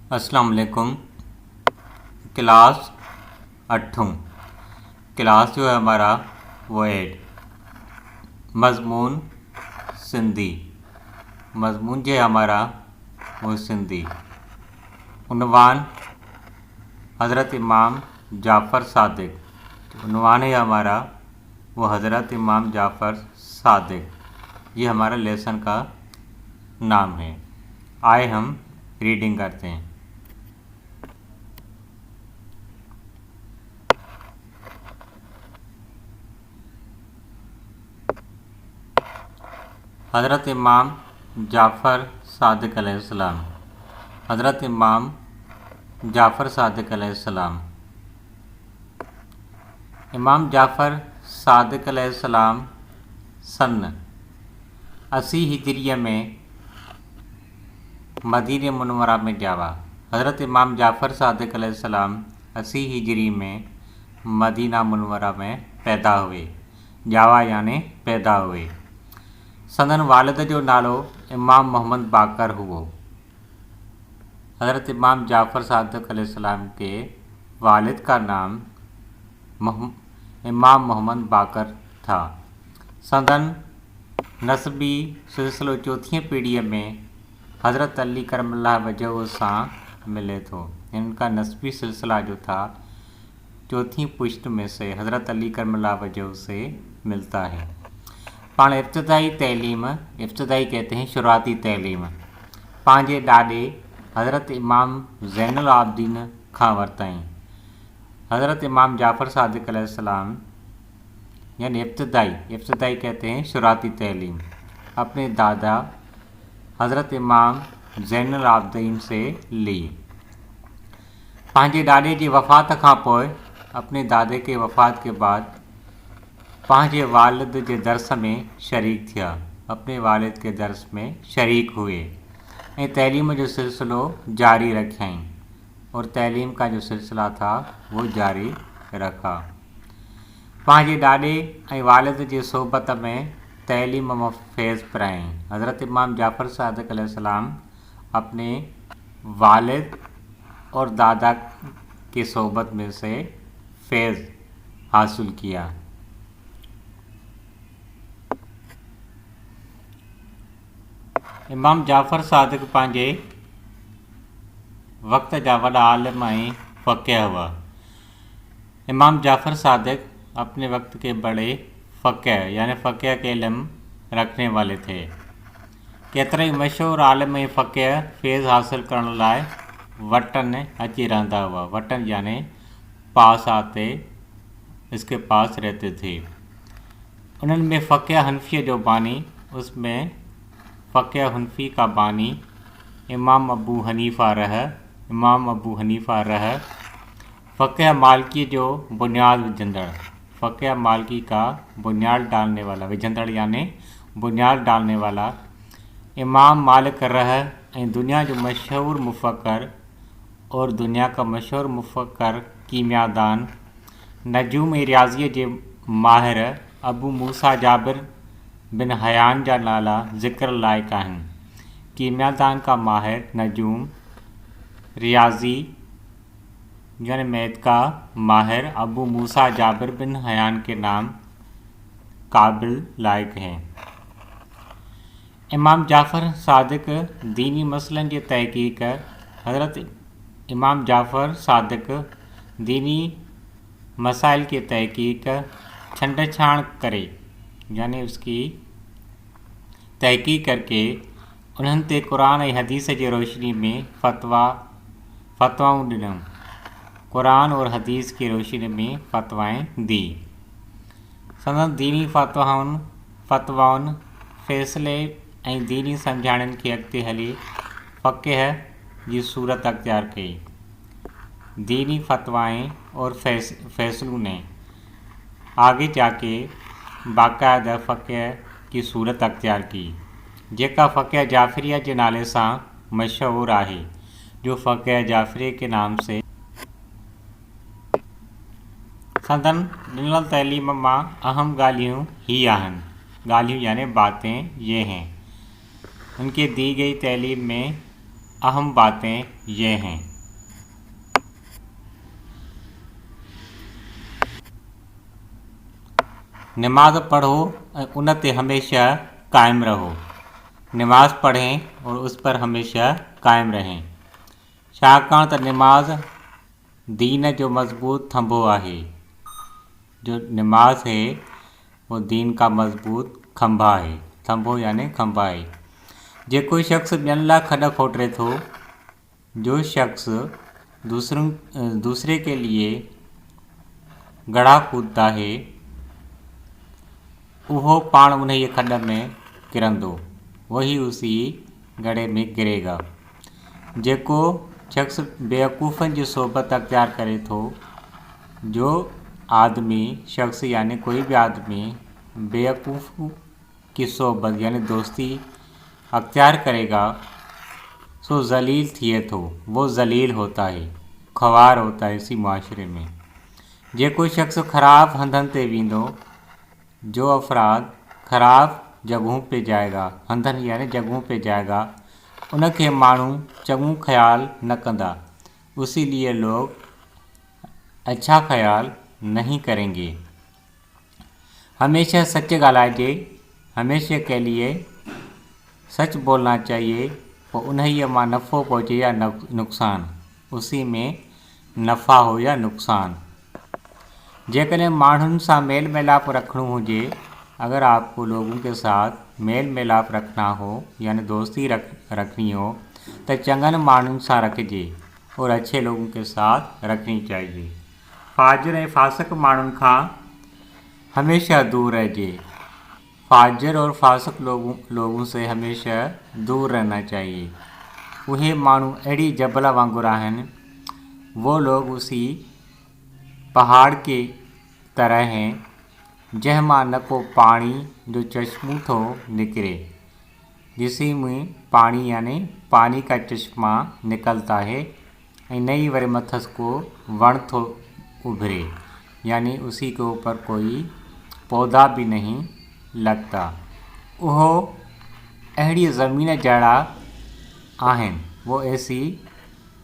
अस्सलाम वालेकुम। Class 8 class जो है हमारा वो 8 मज़मून सिंधी। मज़मून जो है हमारा वो सिंधी। उन्वान हज़रत इमाम जाफ़र सादिक। उन्वान है हमारा वो हज़रत इमाम जाफ़र सादिक। ये हमारा लेसन का नाम है। आए हम रीडिंग करते हैं। हज़रत इमाम जाफ़र सादिक अलैहिस्सलाम। हज़रत इमाम जाफ़र सादिक अलैहिस्सलाम। इमाम जाफ़र सादिक अलैहिस्सलाम सन 80 हिजरिया में मदीने मुनव्वरा में जावा। हज़रत इमाम जाफ़र सादिक अलैहिस्सलाम 80 हिजरी में मदीना मुनव्वरा में पैदा हुए। जावा यानी पैदा हुए। संदन वालिद जो नालो इमाम मोहम्मद बाकर हुओ। हज़रत इमाम जाफ़र सादिक अलैहिस्सलाम के वालिद का नाम इमाम मोहम्मद बाकर था। संदन नस्बी सिलसिलो चौथी पीढ़ी में हज़रत अली करमल्लाह वजह सां मिले थो। इनका नस्बी सिलसिला जो था चौथी पुश्त में से हज़रत अली करमल्लाह वजह से मिलता है। पाण इब्तदाई तैलीम, इब्तदाई कहते हैं शुरुआती तैलीम, पंहिंजे ॾाॾे हज़रत इमाम ज़ैनुल आबिदीन खां वरितई। हज़रत इमाम जाफ़र सादिक अलैहिस्सलाम यानी इब्तदाई कहते हैं शुरुआती तैलीम अपने दादा हज़रत इमाम ज़ैनुल आबिदीन से ली। पंहिंजे ॾाॾे जी वफ़ात खां पोइ अपने दादे के वफ़ात के बाद पंहिंजे वालिद जे दर्स में शरीक थिया। अपने वालिद के दर्स में शरीक हुए ऐं तैलीम जो सिलसिलो जारी रखियईं और तैलीम का जो सिलसिला था वो जारी रखा। पंहिंजे ॾाॾे ऐं वालिद जे सोबत में तैलीम में फैज़ पिराईं। हज़रत इमाम जाफ़र सादिक अलैहिस्सलाम अपने वालिद और दादा के सोबत में से फैज़ हासिल किया। इमाम जाफ़र सादिक पंहिंजे वक़्त जा वॾा आलिम ऐं फ़क़ीह हुआ। इमाम जाफ़र सादिक अपने वक्त के बड़े फ़क़ीह यानी फ़क़ीह के इल्म रखने वाले थे। केतिरई मशहूर आलिम ऐं फ़क़ीह फैज़ हासिल करण लाइ वतन अची रहंदा हुआ। वतन यानी पास आते इसके पास रहते थे। उन्हनि में फ़क़ीह हनफी जो बानी, उसमें फ़क़ीह हनफी का बानी इमाम अबू हनीफ़ा रह। फ़क़ीह मालिकी जो बुनियाद विझंदड़, फ़क़ीह मालिकी का बुनियाद डालने वाला, विझंदड़ यानी बुनियाद डालने वाला इमाम मालिक रह ऐं दुनिया जो मशहूर मुफ़क्कर और दुनिया का मशहूर मुफ़क्कर कीमियादान नजूम रियाज़ीअ जे माहिर अबू मूसा जाबिर बिन हयान जा नाला ज़िक्र लाइक़ आहिनि। कीमियादान का माहिर नजूम रियाज़ी यानी मैथ का माहिर अबू मूसा जाबिर बिन हयान के नाम काबिल लायक हैं। इमाम जाफ़र सादिक दीनी मसलन जी तहक़ीक़। हज़रत इमाम जाफ़र सादिक दीनी मसाइल की तहक़ीक़ छंड छाण करे यानी उसकी तहक़ीक़ करके उन्हनि ते क़ुरान ऐं हदीस जी रोशनी में फ़तवाऊं ॾिनऊं। क़ुरान और हदीस की रोशनी में फ़तवाएँ दी। संदन दीनी फ़तवाउनि फ़ैसिले ऐं दीनी सम्झाणनि खे अॻिते हली फ़क़ीह जी सूरत अख्तियार कई। दीनी फ़तवाएँ और फ़ैसलों ने आगे जाके बाकायदा फ़क़ीह की सूरत अख्तियार की, जेका फ़क़ीह जाफ़रिया के नाले सां मशहूर आहे, जो फ़क़ीह जाफ़री के नाम से। संदन ॾिनल तैलीम मां अहम ॻाल्हियूं ही आहिनि। ॻाल्हियूं यानी बातें ये हैं। उनके दी गई तैलीम में अहम बातें ये हैं। नमाज पढ़ो और उन ते हमेशा कायम रहो। नमाज पढ़ें और उस पर हमेशा कायम रहें। छाकाणि त नमाज दीन जो मज़बूत थंभो आहे। जो नमाज है वो दीन का मज़बूत खंभा है। थंभो यानी खंभा है। जे कोई शख्स ॿियनि लाइ खॾ खोटे थो, जो शख्स दूसरे के लिए गड्ढा खोदता है, उहो पाण उन खॾ में किरंदो, वही उसी गड्ढे में गिरेगा। जेको शख्स बेवकूफ़नि जी सोबत अख्तियार करे थो, जो आदमी शख्स यानी कोई भी आदमी बेवकूफ़ की सोबत यानी दोस्ती अख्तियार करेगा, सो जलील थिए थो। वो जलील होता है, ख़वार होता है इसी माशरे में। जे कोई शख्स ख़राब हंधनि ते वेंदो, जो अफराद ख़राब जगहों पे जाएगा, हंधनि यानी जगहों पे जाएगा, उनके माण्हू चङो ख्याल न कंदा, उसी लिए लोग अच्छा ख्याल नहीं करेंगे। हमेशा सच ॻाल्हाइजे, हमेशा के लिए सच बोलना चाहिए। और उन्हीं मां नफ़ो पहुँचे या नुकसान, उसी में नफ़ा हो या नुकसान। जेकॾहिं माण्हुनि सां मेल मिलाप रखणो हुजे, अगर आपको लोगों के साथ मेल मिलाप रखना हो यानी दोस्ती रखनी हो, तो चंगन माण्हुनि सां रखिजे और अच्छे लोगों के साथ रखनी चाहिए। फाजिर ऐं फासिक माण्हुनि खां हमेशा दूर रहिजे। फाजिर और फासिक लोगों से हमेशा दूर रहना चाहिए। उहे माण्हू अहिड़ी जबल वांगुरु आहिनि, वो लोग उसी पहाड़ के तरह हैं जंहिंमां न को पानी जो चश्मो थो निकरे, जिसी में पानी यानी पानी का चश्मा निकलता है, ऐं नई वरी मथस को वण थो उभरे, यानी उसी के ऊपर कोई पौधा भी नहीं लगता। वो अहिड़ी ज़मीन जड़ा आहिनि, वो ऐसी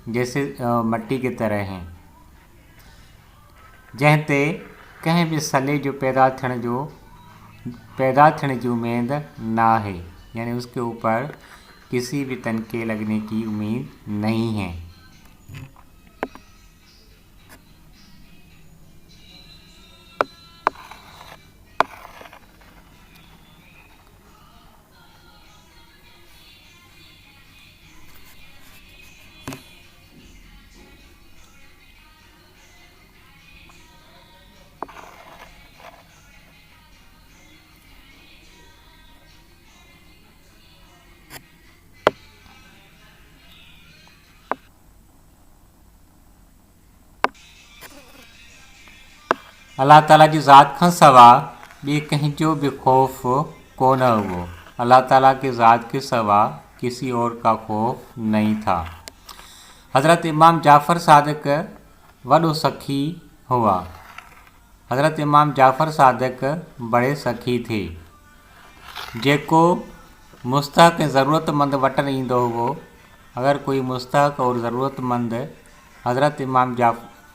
जैसे मट्टी की तरह हैं, जंहिं ते कंहिं भी सले जो पैदा थियण जी उम्मीद ना है, यानी उसके ऊपर किसी भी तनके लगने की उम्मीद नहीं है। अल्लाह ताला जी ज़ात खां सवा ॿिए कंहिंजो भी ख़ौफ़ कोन हुओ। अल्लाह ताला की ज़ात के सवा किसी और का खौफ नहीं था। हज़रत इमाम जाफ़र सादिक वॾो सखी हुआ। हज़रत इमाम जाफ़र सादिक बड़े सखी थे, जेको मुस्तहक़ ऐं ज़रूरतमंद वटि ईंदो हुओ। अगर कोई मुस्तहक़ और ज़रूरतमंद हज़रत इमाम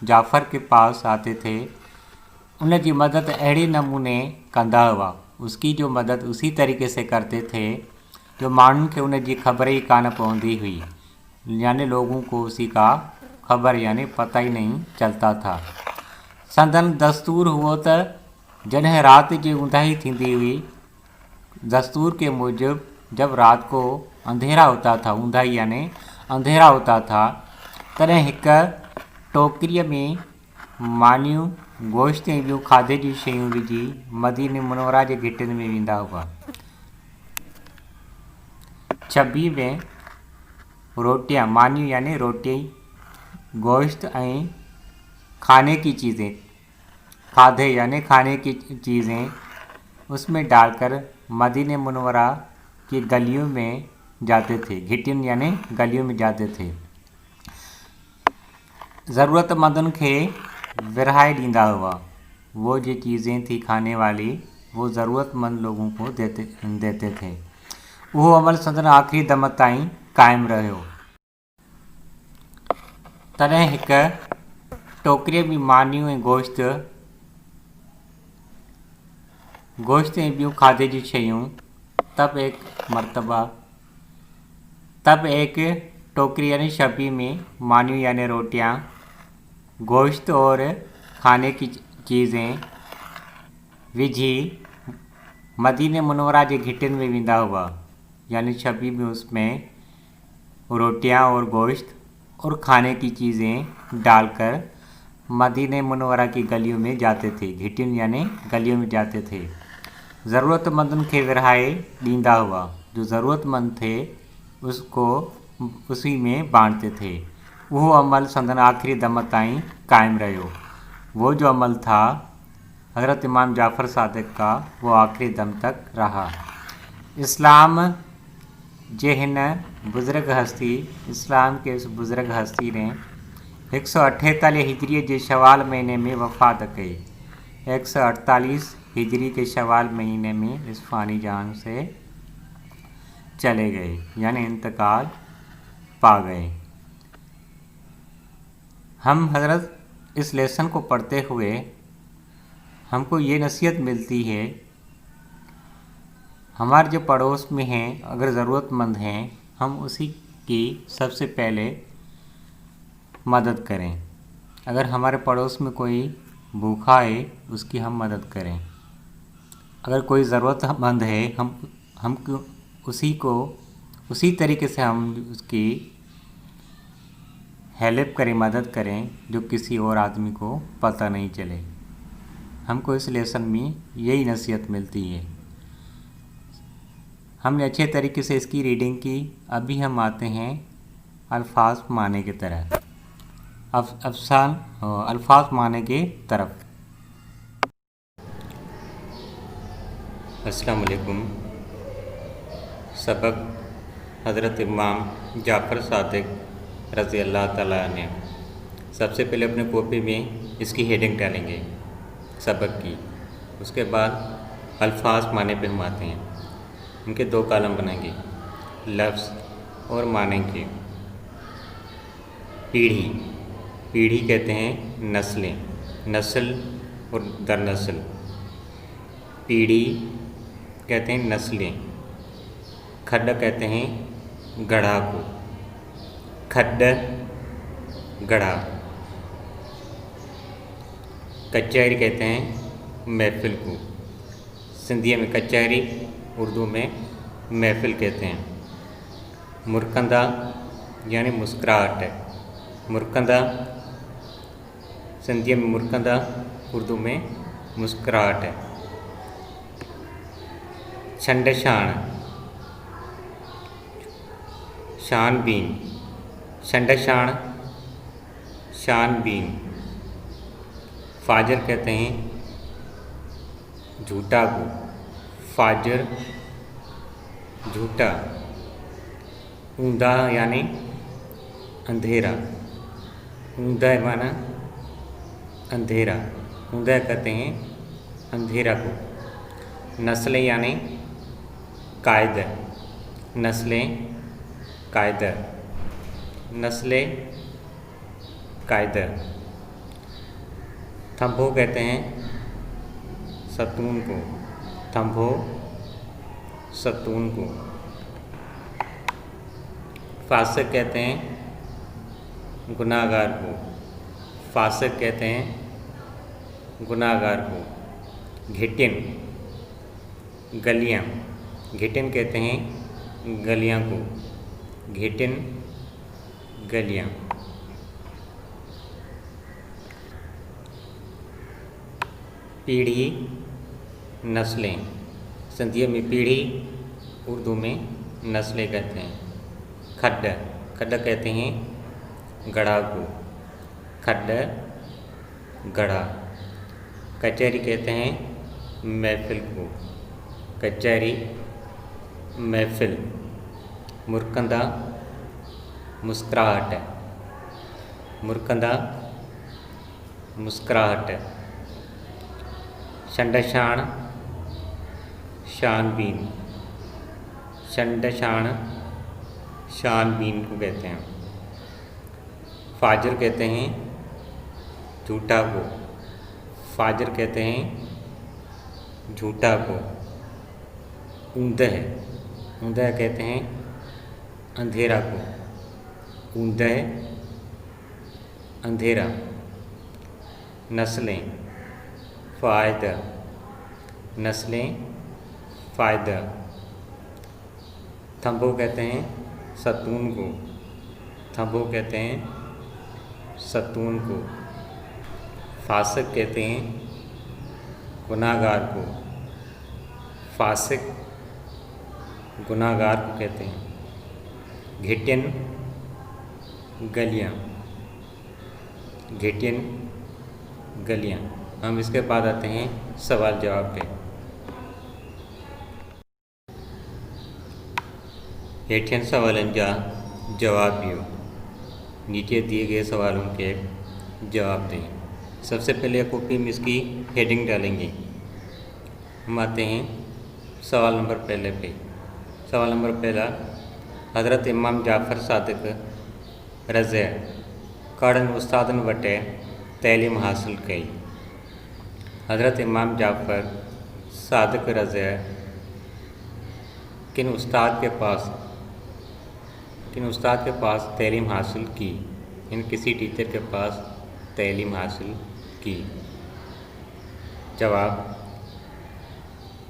जाफ़र के पास आते थे, उन की मदद अहिड़े नमूने कंदा हुआ, उसकी जो मदद उसी तरीके से करते थे जो माण्हुनि खे उन जी ख़बर ही कान पवंदी हुई, यानी लोगों को उसी का खबर यानी पता ही नहीं चलता था। संदन दस्तूर हुओ त जॾहिं राति जी ऊंदाही थींदी हुई, दस्तूर के मुजिब जब रात को अंधेरा होता था, ऊंदाही यानी अंधेरा होता था, तॾहिं हिक टोकरीअ में मानियूं गोश्त ऐं ॿियूं खाधे जी शयूं विझी मदीने मुनव्वरा जे घिटियुनि में वेंदा हुआ। छबी में रोटियां, मानियूं यानी रोटी, गोश्त ऐं खाने की चीज़ें, खाधे यानी खाने की चीज़ें उसमें डालकर मदीने मुनव्वरा की गलियों में जाते थे, घिटियुनि यानी गलियों में जाते थे। ज़रूरतमंदुनि खे विरहाए ॾींदा हुआ। वो जो चीज़ें थी खाने वाली, वो ज़रूरतमंद लोगों को देते थे। वो अमल संदन आखिरी दम ताईं कायम रहियो। तॾहिं हिकु टोकरीअ में मानियूं ऐं गोश्त ऐं ॿियूं खाधे जी शयूं तब एक टोकरी यानी छबी में मानियूं यानी रोटियां, गोश्त और खाने की चीज़ें विझी मदीने मुनव्वरा के घिटिन में वेंदा हुआ। यानी छबी में उसमें रोटियां और गोश्त और खाने की चीज़ें डालकर मदीने मुनव्वरा की गलियों में जाते थे। घिटिन यानी गलियों में जाते थे। ज़रूरतमंदों के विरहाए दींदा हुआ। जो ज़रूरतमंद थे उसको उसी में बांटते थे। वो अमल संदन आखिरी दम ताईं कायम रहो। वो जो अमल था हज़रत इमाम जाफ़र सादिक का, वो आखिरी दम तक रहा। इस्लाम जे हिन बुज़ुर्ग हस्ती, इस्लाम के उस बुज़ुर्ग हस्ती ने 148 हिजरी के शवाल महीने में वफ़ात कई। 148 हिजरी के शवाल महीने में इस फ़ानी जान से चले गए, यानी इंतकाल पा गए। हम हज़रत इस लेसन को पढ़ते हुए हमको ये नसीहत मिलती है, हमारे जो पड़ोस में हैं अगर ज़रूरतमंद हैं हम उसी की सबसे पहले मदद करें। अगर हमारे पड़ोस में कोई भूखा है उसकी हम मदद करें। अगर कोई ज़रूरतमंद है हम उसी तरीके से हम उसकी हेल्प करें, मदद करें जो किसी और आदमी को पता नहीं चले। हमको इस लेसन में यही नसीहत मिलती है। हमने अच्छे तरीके से इसकी रीडिंग की। अभी हम आते हैं अल्फाज माने की तरह, अल्फाज माने की तरफ। अस्सलाम वालेकुम। सबक हज़रत इमाम जाफ़र सादिक रज़ी अल्लाह ताला ने। सबसे पहले अपने कॉपी में इसकी हेडिंग डालेंगे सबक की। उसके बाद अल्फाज माने पे हम आते हैं। इनके 2 कॉलम बनाएंगे, लफ्ज़ और माने के। पीढ़ी कहते हैं नस्लें, नस्ल और दर नस्ल। पीढ़ी कहते हैं नस्लें। खड्ड कहते हैं गढ़ा को, खड्ड गढ़ा। कचहरी कहते हैं महफिल को। सिंधी में कचहरी, उर्दू में महफिल कहते हैं। मुरकंदा यानी मुस्कुराहट है। मुरकंदा सिंधी में मुरकंदा, उर्दू में मुस्कुराहट है। छंडशान, शानबीन। छंडशान, शानबीन। फाजर कहते हैं झूठा को, फाजर झूठा। ऊंधा यानी अंधेरा, ऊंधा माना अंधेरा, ऊंधा कहते हैं अंधेरा को। नस्लें यानी कायदे, नस्लें कायदे, नस्लें कायदे। थंभो कहते हैं सतून को, थंभो सतून को। फासिक कहते हैं गुनाहगार को, फासिक कहते हैं गुनाहगार को। घिटिन गलियाँ, घिटिन कहते हैं गलियाँ को, घिटिन गलियाँ। पीढ़ी नस्लें, सिंधी में पीढ़ी, उर्दू में नस्लें कहते हैं। खड्ड, खड्ड कहते हैं गढ़ा को, खड्ड गढ़ा। कचहरी कहते हैं महफिल को, कचहरी महफिल। मुरकंदा मुस्कुराहट है, मुरकंदा मुस्कुराहट है। छंडशान शानबीन, छंडशान शानबीन को कहते हैं। फाजिर कहते हैं झूठा को, फाजिर कहते हैं झूठा को। ऊंदह, ऊंदह कहते हैं अंधेरा को, ऊंदह अंधेरा। नस्लें, फ़ायदा, नस्लें फ़ायदा। थंबो कहते हैं सतून को, थंबो कहते हैं सतून को। फासिक कहते हैं गुनाहगार को, फासिक गुनाहगार को कहते हैं। घिटियन गलियाँ, घिटियन गलियाँ। हम इसके बाद आते हैं सवाल जवाब पे। हेठियन सवालन जा जवाब दियो, नीचे दिए गए सवालों के जवाब दें। सबसे पहले कॉपी में इसकी हेडिंग डालेंगे। हम आते हैं सवाल नंबर पहले पे। सवाल नंबर पहला, हज़रत इमाम जाफ़र सादिक रज़े कड़न उस्तादन वटे तैलीम हासिल कई। हज़रत इमाम जाफ़र सादिक रज़े किन उस्ताद के पास तैलीम हासिल की, इन किसी टीचर के पास तैलीम हासिल की। जवाब,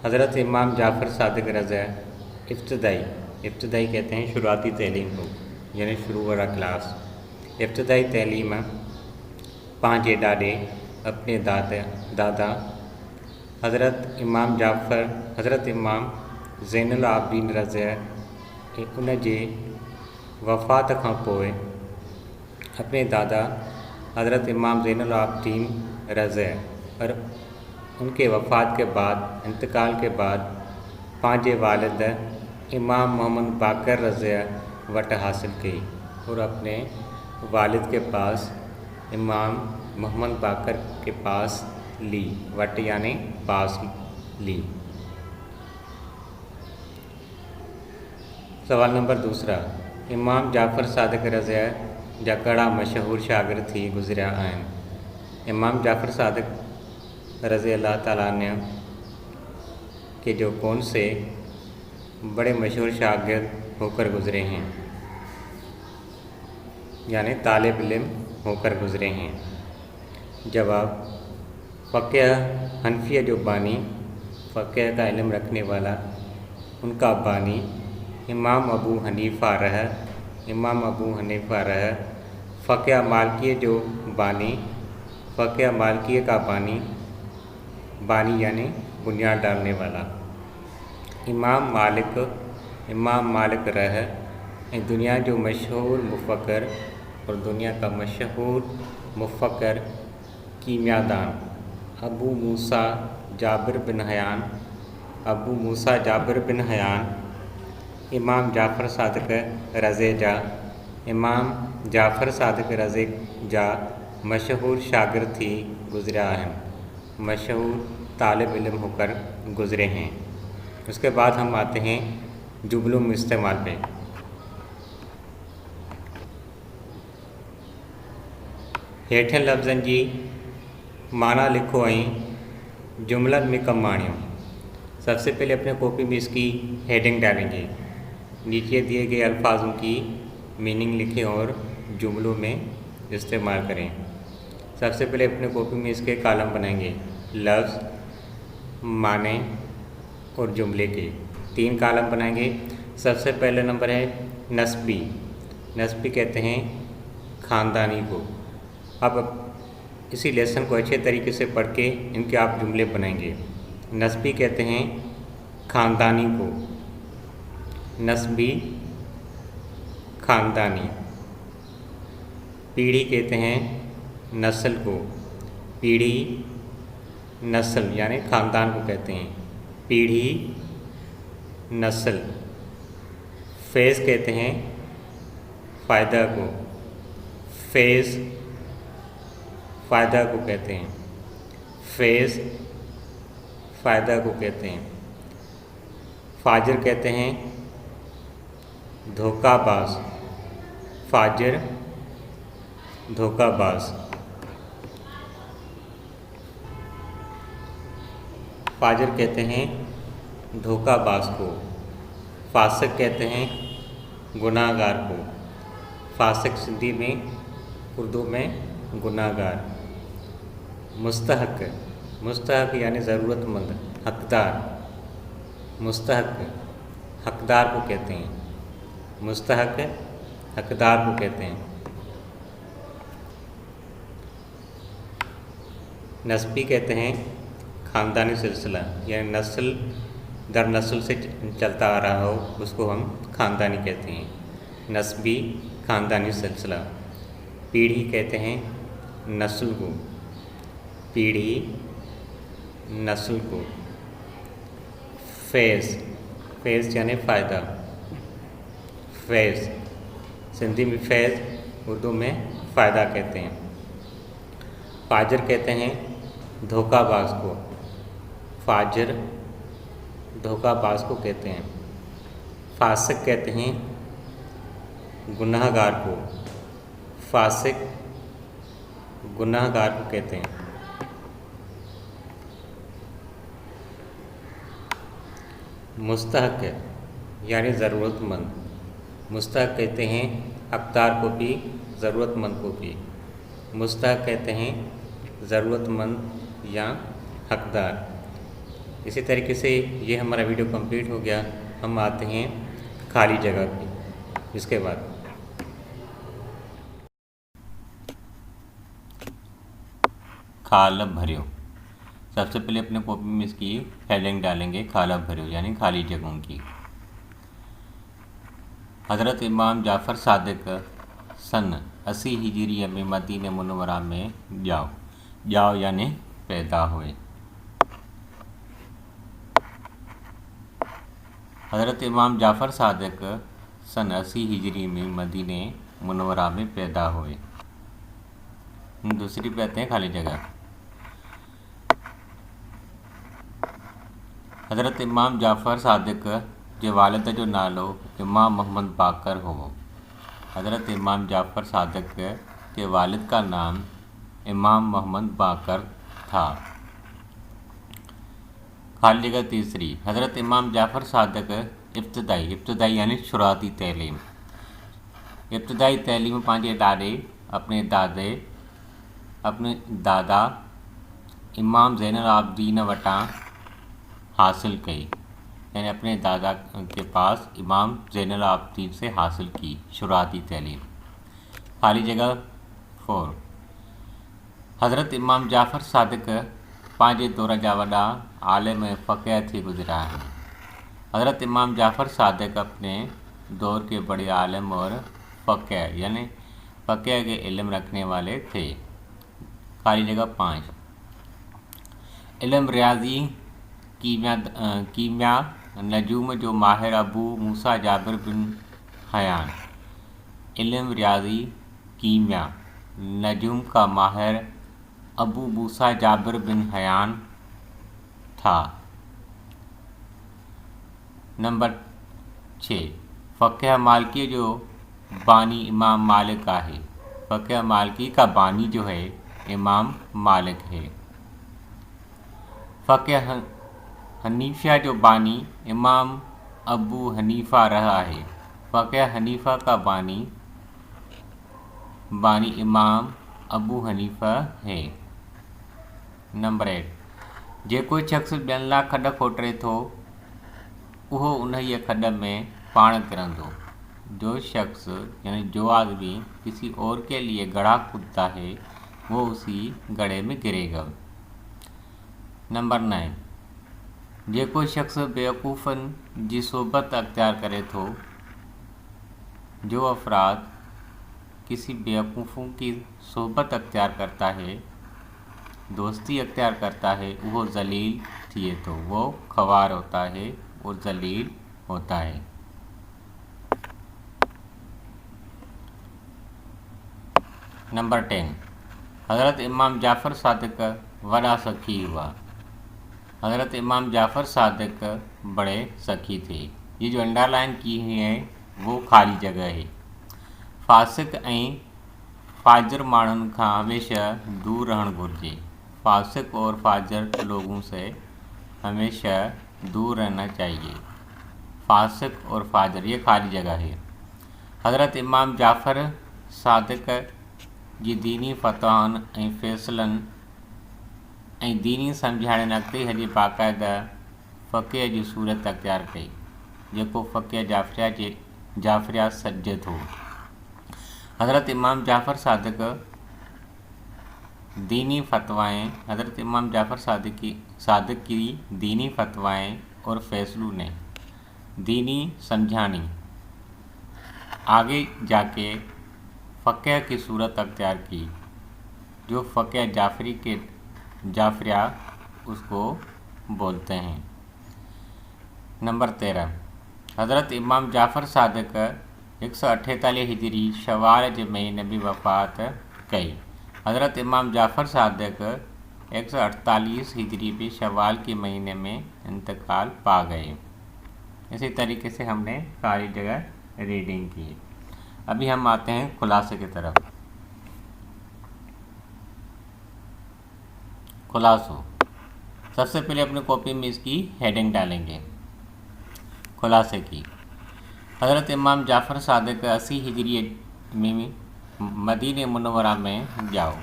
हज़रत इमाम जाफ़र सादिक रज़ा इब्तदाई कहते हैं शुरुआती तैलीम को, यानी शुरू वाला क्लास। इब्तदाई तैलीम पंहिंजे ॾाॾे अपने दादा हज़रत इमाम ज़ैनुल आबिदीन रज़ा उन जे वफ़ात खां पोइ अपने दादा हज़रत इमाम ज़ैनुल आबिदीन रज़ा और उनके वफ़ात के बाद, इंतकाल के बाद पंहिंजे वालिद इमाम मोहम्मद बाक़र रज़ा वट हासिल की और अपने वालिद के पास इमाम मोहम्मद बाक़र के पास ली, वट यानी पास ली। सवाल नंबर दूसरा, इमाम जाफ़र सादिक रज़ा जा कड़ा मशहूर शागिर्द थी गुज़रिया आहिनि। इमाम जाफ़र सादिक रज़ी अल्लाह ताला अन्हु के जो कौन से बड़े मशहूर शागिर्द होकर गुज़रे हैं, यानी तालिब इल्म होकर गुज़रे हैं। जवाब, फ़क़ीह हनफिया जो बानी, फ़क़ीह का इल्म रखने वाला उनका बानी इमाम अबू हनीफ़ा रहा। फ़क़ीह मालिकी जो बानी, फ़क़ीह मालिकी का बानी यानी बुनियाद डालने वाला इमाम मालिक रहा। दुनिया जो मशहूर मुफ़क्किर और दुनिया का मशहूर मुफ़क्किर कीमियादान अबू मूसा जाबिर बिन हयान इमाम जाफ़र सादिक रज़े जा मशहूर शागिर्द थी गुज़रिया आहिनि, मशहूर तालिब इल्म होकर गुज़रे हैं। उसके बाद हम आते हैं जुमलों में इस्तेमाल पे। हेठियन लफ़्ज़नि जी माना लिखो ऐं जुमलनि में कमु आणियो। सबसे पहले अपने कॉपी में इसकी हेडिंग डालेंगे, नीचे दिए गए अल्फाजों की मीनिंग लिखें और जुमलों में इस्तेमाल करें। सबसे पहले अपने कॉपी में इसके कॉलम बनाएंगे, लफ्ज़, माने और जुमले के 3 कॉलम बनाएंगे। सबसे पहले नंबर है नस्बी। नस्बी कहते हैं ख़ानदानी को। अब इसी लेसन को अच्छे तरीके से पढ़ के इनके आप जुमले बनाएंगे। नस्बी कहते हैं ख़ानदानी को, नस्बी ख़ानदानी। पीढ़ी कहते हैं नस्ल को, पीढ़ी नस्ल यानी ख़ानदान को कहते हैं, पीढ़ी नस्ल। फ़ैज़ कहते हैं फ़ायदा को, फ़ैज़ फ़ायदा को कहते हैं, फ़ैज़ फ़ायदा को कहते हैं। फ़ाजिर कहते हैं धोखाबाज, फ़ाजिर धोखाबाज। फाजिर कहते हैं धोखाबाज को। फासिक कहते हैं गुनाहगार को। फासिक सिंधी में, उर्दू में गुनाहगार। मुस्तहक, मुस्तहक यानी ज़रूरतमंद, हकदार। मुस्तहक हकदार को कहते हैं। मुस्तहक हकदार को कहते हैं। नस्बी कहते हैं ख़ानदानी सिलसिला, यानी नस्ल दर नस्ल से चलता आ रहा हो उसको हम ख़ानदानी कहते हैं। नस्बी ख़ानदानी सिलसिला। पीढ़ी कहते हैं नस्ल को। पीढ़ी नस्ल को। फैज़, फैज़ यानी फ़ायदा। फैज़ सिंधी में फैज़, उर्दू में फ़ायदा कहते हैं। फाजिर कहते हैं धोखाबाज को। फाजिर धोखाबाज को कहते हैं। फासिक कहते हैं गुनाहगार को। फासिक गुनाहगार को कहते हैं। मुस्तहक यानी ज़रूरतमंद। मुस्तहक कहते हैं हकदार को भी, ज़रूरतमंद को भी। मुस्तहक कहते हैं ज़रूरतमंद या हकदार। इसी तरीके से ये हमारा वीडियो कंप्लीट हो गया। हम आते हैं खाली जगह पे। इसके बाद खाला भरियो। सबसे पहले अपने कॉपी में इसकी हेडिंग डालेंगे खाला भरियो यानी खाली जगहों की। हज़रत इमाम जाफ़र सादिक सन 80 हिजरिया में मदीना मुनव्वरा में जाओ यानी पैदा हुए। हज़रत इमाम जाफ़र सादिक सन 80 हिजरी में मदीने मुनव्वरा में पैदा हुए। दूसरी पे आते हैं खाली जगह। हज़रत इमाम जाफ़र सादिक जे वालिद जो नालो इमाम मोहम्मद बाकर हो। हज़रत इमाम जाफ़र सादिक के वालिद का नाम इमाम मोहम्मद बाकर था। खाली जगह तीसरी। हज़रत इमाम जाफ़र सादिक इब्तदाई यानी शुरुआती तैलीम। इब्तदाई तैलीम अपने दादा इमाम ज़ैनुल आबिदीन वटां हासिल कई, यानी अपने दादा के पास इमाम ज़ैनुल आबिदीन से हासिल की शुरुआती तैलीम। खाली जगह 4। हज़रत इमाम जाफ़र सादिक पंहिंजे दौर जा वॾा आलिम फ़क़ीह थी गुज़रा हैं। हज़रत इमाम जाफ़र सादिक अपने दौर के बड़े आलिम और फ़क़ीह यानी फ़क़ीह के इल्म रखने वाले थे। खाली जगह 5। इल्म रियाज़ी कीमिया नजूम जो माहिर अबू मूसा जाबिर बिन हयान। इल्म रियाज़ी कीमिया नजूम का माहिर अबू मूसा जाबिर बिन हयान था। नंबर 6। फ़क़ीह मालिकी जो बानी इमाम मालिक है। फ़क़ीह मालिकी का बानी जो है इमाम मालिक है। फ़क़ीह हनीफ़ा जो बानी इमाम अबू हनीफ़ा रहा है। फ़क़ीह हनीफ़ा का बानी इमाम अबू हनीफ़ा है। नंबर 8। जेको शख़्स ॿियनि लाइ खॾ खोटे थो उहो उन्हीअ खॾ में पाण किरंदो। जो शख्स यानी जो आदमी किसी और के लिए गड्ढा खोदता है वो उसी गड्ढे में गिरेगा। नंबर 9। जेको शख्स बेवकूफ़नि जी सोबत अख्तियार करे थो। जो अफराद किसी बेवकूफ़ों की सोबत अख्तियार करता है, दोस्ती अख्तियार करता है, वो जलील थिए तो, वो ख़वार होता है, वो जलील होता है। नंबर 10। हज़रत इमाम जाफ़र सादिक वड़ा सखी हुआ। हज़रत इमाम जाफ़र सादिक बड़े सखी थे। ये जो अंडरलाइन की हुई है वो खाली जगह है। फाजिर माण्हुनि खां हमेशा दूर रहणु घुरिजे। फासिक और फाजिर लोगों से हमेशा दूर रहना चाहिए। फासिक और फाजिर ये खाली जगह है। हज़रत इमाम जाफ़र सादिक़ जी दीनी फ़तवाउनि ऐं फ़ैसिलनि ऐं दीनी सम्झाइणनि अॻिते हली बाक़ाइदा फ़क़ीह जी सूरत अख़्तियार कई, जेको फ़क़ीह जाफ़रिया सॾिजे थो। हज़रत इमाम जाफ़र सादिक़ दीनी फ़तवाएं हज़रत इमाम जाफ़र सादिक़ की दीनी फ़तवाएं और फ़ैसलों ने दीनी समझानी आगे जाके फ़क़ीह की सूरत अख्तियार की, जो फ़क़ीह जाफ़रिया उसको बोलते हैं। नंबर 13, हज़रत इमाम जाफ़र सादिक़ 148 हिजरी शवाल जे महीने में वफ़ात कई। हज़रत इमाम जाफ़र सादिक़ 148 हिजरी में शवाल के महीने में इंतकाल पा गए। इसी तरीके से हमने सारी जगह रीडिंग की। अभी हम आते हैं खुलासे की तरफ। खुलासो, सबसे पहले अपनी कॉपी में इसकी हेडिंग डालेंगे। खुलासे की, हज़रत इमाम जाफ़र सादिक़ 80 हिजरी में मदीने मुनव्वरा में जाओ।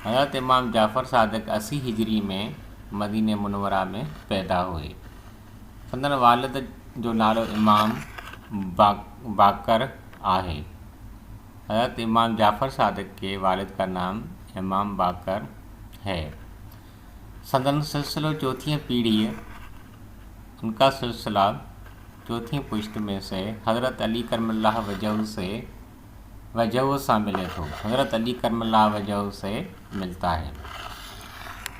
हज़रत इमाम जाफ़र सादिक़ 80 हिजरी में मदीने मुनव्वरा में पैदा हुए। संदन वालिद जो नालो इमाम बाकर आहे। हज़रत इमाम जाफ़र सादिक़ के वालिद का नाम इमाम बाकर है। संदन सिलसिलो चौथी पीढ़ी, उनका सिलसिला चौथी पुश्त में से हज़रत अली करमल्लाह वजह से मिले थो। हज़रत अली करमल्लाह वजह से मिलता है।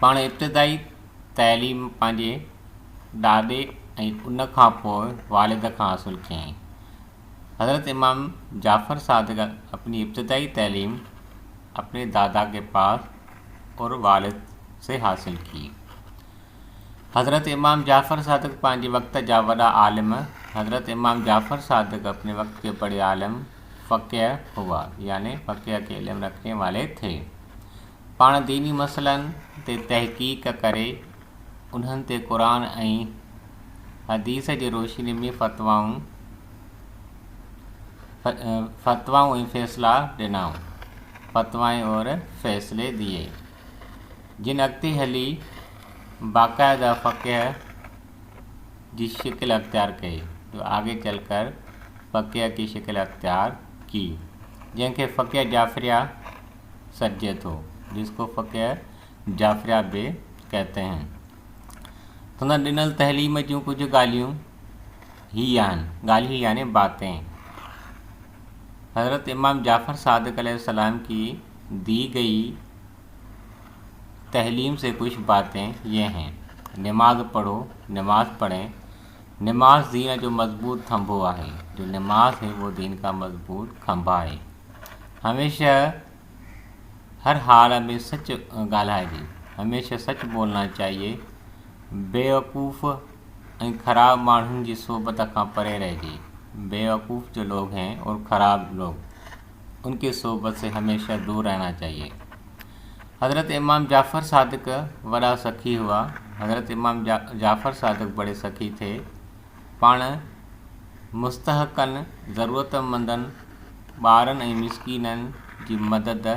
पाण इब्तिदाई तैलीम पंहिंजे ॾाॾे ऐं उन खां पोइ वालिद खां हासिल कयईं। हज़रत इमाम जाफ़र सादिक़ अपनी इब्तिदाई तालीम अपने दादा के पास और वालिद से हासिल की। हज़रत इमाम जाफ़र सादिक़ पंहिंजे वक़्त जा वॾा आलिम। हज़रत इमाम जाफ़र सादिक़ अपने वक्त के बड़े आलिम फ़क़ीह हुआ, यानी फ़क़ीह के इल्म रखने वाले थे। पाण दीनी मसइलनि ते तहक़ीक़ करे उन्हनि ते क़ुरान ऐं हदीस जी रोशनी में फ़तवाऊं ऐं फ़ैसिला ॾिना। फ़तवाएं और फ़ैसिले दिए, जिन अॻिते हली बाक़ायदा फ़क़ीह की शिकिल अख्तियार कई, जो आगे चलकर फ़क़ीह की शिकिल अख्तियार की, जंहिंखे फ़क़ीह जाफ़रिया सॾिजे थो, जिसको फ़क़ीह जाफ़रिया भी कहते हैं। संदन ॾिनल तहलीम जूं कुझु ॻाल्हियूं ही आहिनि। ॻाल्हि यानी बातें। हज़रत इमाम जाफ़र सादिक़ अलैहिस्सलाम की दी गई तहलीम से कुछ बातें ये हैं। नमाज पढ़ो, नमाज पढ़ें। नमाज दीन जो मज़बूत खंभो आहे। जो नमाज है वो दीन का मज़बूत खंभा है। हमेशा हर हाल में सच ॻाल्हाइजे। हमेशा सच बोलना चाहिए। बेवकूफ़ ऐं ख़राब माण्हुनि जी सोबत खां परे रहिजे। बेवकूफ़ जो लोग हैं और ख़राब लोग, उनकी सोबत से हमेशा दूर रहना चाहिए। हज़रत इमाम जाफ़र सादिक़ बड़ा सखी हुआ। हज़रत इमाम जाफ़र सादिक़ बड़े सखी थे। पाण मुस्तहक़नि ज़रूरतमंदनि ॿारनि ऐं मिस्कीननि जी मदद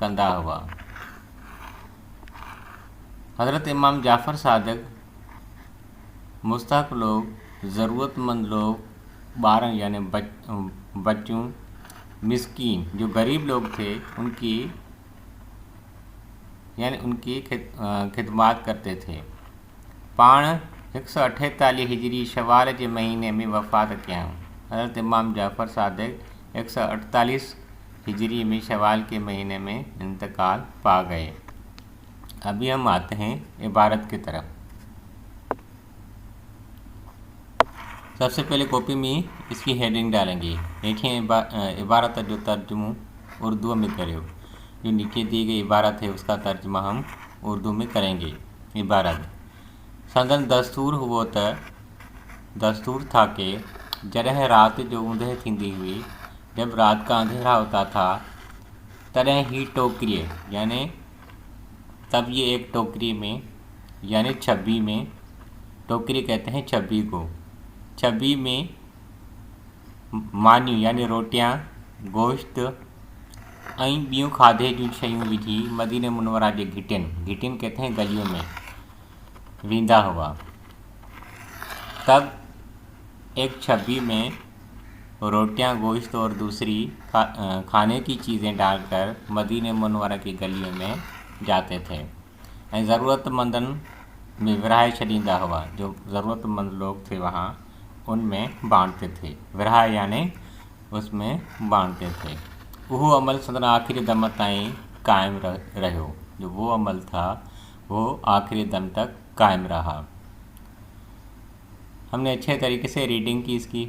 कंदा हुआ। हज़रत इमाम जाफ़र सादिक़ मुस्तहक़ लोग, ज़रूरतमंद लोग, ॿारनि यानी बच्चों, मिस्कीन जो गरीब लोग थे, उनकी खिदमत करते थे। पाण 148 हिजरी शवाल के महीने में वफ़ात कयां। हज़रत इमाम जाफ़र सादिक़ 148 हिजरी में शवाल के महीने में इंतकाल पा गए। अभी हम आते हैं इबारत की तरफ। सबसे पहले कॉपी में इसकी हेडिंग डालेंगे। देखिए इबारत जो तर्जुमा उर्दू में करें। जो नीचे दी गई इबारत है उसका तर्जुमा हम उर्दू में करेंगे। इबारत, संदन दस्तूर था कि जॾहिं रात जो ऊंदहि थींदी हुई, जब रात का अंधेरा होता था, तरह ही टोकरी यानी तब ये एक टोकरी में यानी छब्बी में, टोकरी कहते हैं छब्बी को, छब्बी में मानियूं यानी रोटियां, गोश्त ऐं ॿियूं खाधे जूं शयूं विझी मदीने मुनव्वरा जे घिटिन कहते हैं गलियों में वींदा हुआ। तब एक छब्बी में रोटियां, गोश्त और दूसरी खाने की चीज़ें डालकर मदीने मुनव्वरा की गलियों में जाते थे ऐं ज़रूरतमंदन में विरहाए छॾींदा हुआ। जो ज़रूरतमंद लोग थे वहाँ उनमें बांटते थे। विरहाए यानी उसमें बांटते थे। वो अमल संदन आखिरी दम ताईं कायम रहियो। जो वो अमल था वो आखिरी दम तक कायम रहा। हमने अच्छे तरीके से रीडिंग की इसकी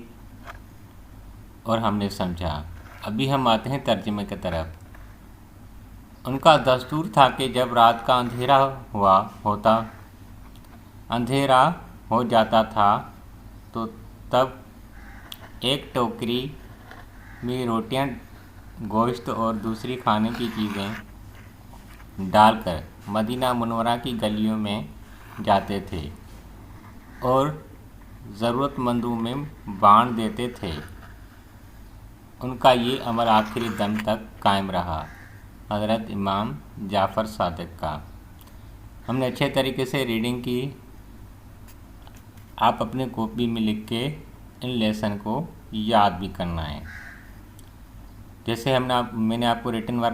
और हमने समझा। अभी हम आते हैं तर्जुमे की तरफ। उनका दस्तूर था कि जब रात का अंधेरा हो जाता था तो तब एक टोकरी में रोटियां, गोश्त और दूसरी खाने की चीज़ें डालकर मदीना मुनव्वरा की गलियों में जाते थे और ज़रूरतमंदों में बांट देते थे। उनका ये अमल आखिरी दम तक कायम रहा। हज़रत इमाम जाफ़र सादिक का। हमने अच्छे तरीके से रीडिंग की। आप अपने कॉपी में लिख के इन लेसन को याद भी करना है। जैसे मैंने आपको रिटन वर्क